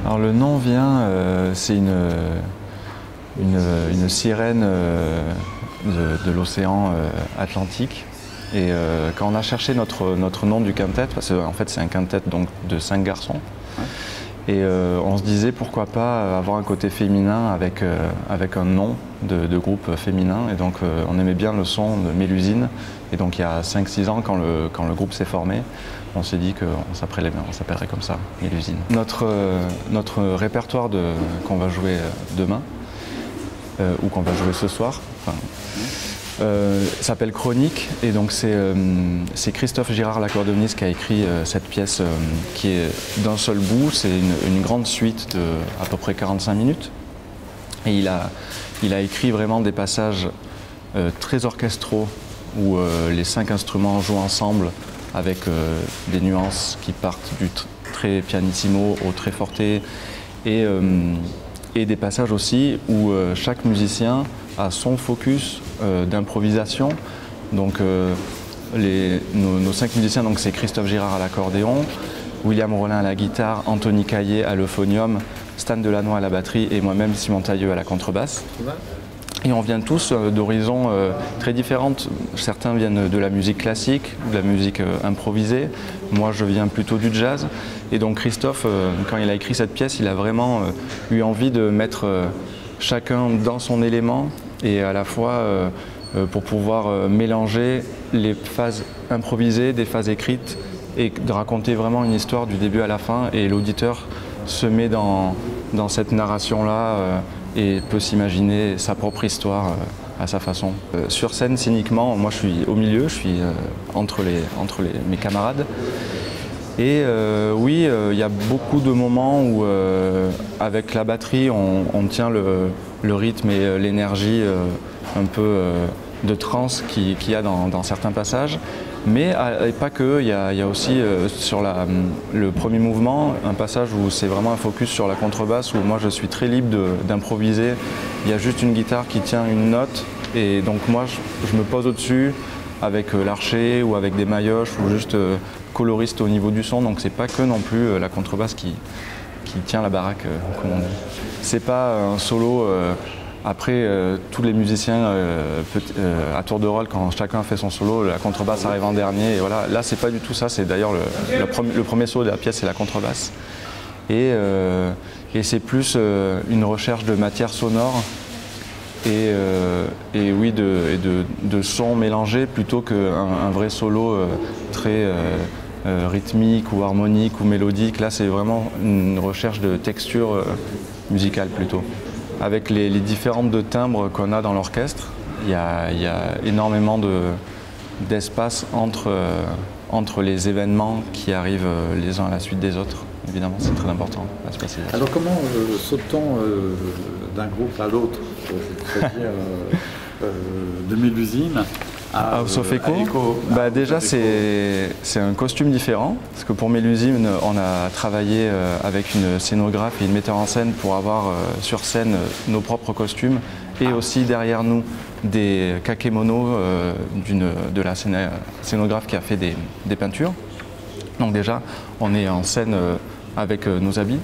Alors le nom vient, c'est une sirène de l'océan Atlantique. Et quand on a cherché notre nom du quintet, parce qu'en fait c'est un quintet donc, de 5 garçons, et on se disait pourquoi pas avoir un côté féminin avec un nom de groupe féminin. Et donc on aimait bien le son de Mélusine. Et donc il y a 5-6 ans, quand le groupe s'est formé, on s'est dit qu'on s'appellerait comme ça, Mélusine. Notre répertoire qu'on va jouer demain, ou qu'on va jouer ce soir, s'appelle Chronique, et donc c'est Christophe Girard, l'accordéoniste, qui a écrit cette pièce qui est d'un seul bout. C'est une grande suite de à peu près 45 minutes. Et il a écrit vraiment des passages très orchestraux où les 5 instruments jouent ensemble avec des nuances qui partent du très pianissimo au très forté, et des passages aussi où chaque musicien a son focus d'improvisation. Donc nos 5 musiciens, c'est Christophe Girard à l'accordéon, William Rollin à la guitare, Anthony Caillé à l'euphonium, Stan Delannoy à la batterie et moi-même Simon Tailleux à la contrebasse. Et on vient tous d'horizons très différentes. Certains viennent de la musique classique, de la musique improvisée. Moi, je viens plutôt du jazz. Et donc Christophe, quand il a écrit cette pièce, il a vraiment eu envie de mettre chacun dans son élément, et à la fois pour pouvoir mélanger les phases improvisées des phases écrites, et de raconter vraiment une histoire du début à la fin. Et l'auditeur se met dans cette narration-là et peut s'imaginer sa propre histoire à sa façon. Sur scène, scéniquement, moi je suis au milieu, je suis entre mes camarades. Et oui, il y a beaucoup de moments où avec la batterie on tient le rythme et l'énergie un peu de trance qu'il y a dans certains passages. Mais et pas que, il y a aussi sur le premier mouvement un passage où c'est vraiment un focus sur la contrebasse, où moi je suis très libre d'improviser. Il y a juste une guitare qui tient une note, et donc moi je me pose au-dessus avec l'archet ou avec des maillotches, ou juste coloriste au niveau du son. Donc c'est pas que non plus la contrebasse qui tient la baraque, comme on dit. C'est pas un solo. Après, tous les musiciens, à tour de rôle, quand chacun fait son solo, la contrebasse arrive en dernier. Et voilà. Là, c'est pas du tout ça. C'est d'ailleurs le premier solo de la pièce, c'est la contrebasse. Et c'est plus une recherche de matière sonore et oui, de sons mélangés, plutôt qu'un vrai solo très rythmique ou harmonique ou mélodique. Là, c'est vraiment une recherche de texture musicale plutôt. Avec les différentes de timbres qu'on a dans l'orchestre, il y a énormément d'espace entre les événements qui arrivent les uns à la suite des autres. Évidemment, c'est très important, la spatialisation. Alors comment saute-t-on d'un groupe à l'autre, c'est-à-dire de Mélusine à House of Echo? Déjà, c'est un costume différent, parce que pour Mélusine, on a travaillé avec une scénographe et une metteur en scène pour avoir sur scène nos propres costumes, et aussi derrière nous des kakémonos de la scénographe qui a fait des peintures. Donc déjà, on est en scène avec nos habits.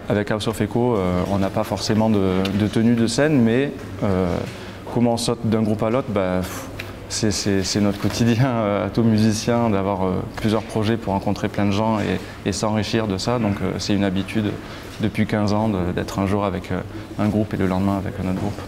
Avec House of Echo, on n'a pas forcément de tenue de scène, mais comment on saute d'un groupe à l'autre, c'est notre quotidien à tout musicien, d'avoir plusieurs projets pour rencontrer plein de gens et s'enrichir de ça. Donc c'est une habitude depuis 15 ans d'être un jour avec un groupe et le lendemain avec un autre groupe.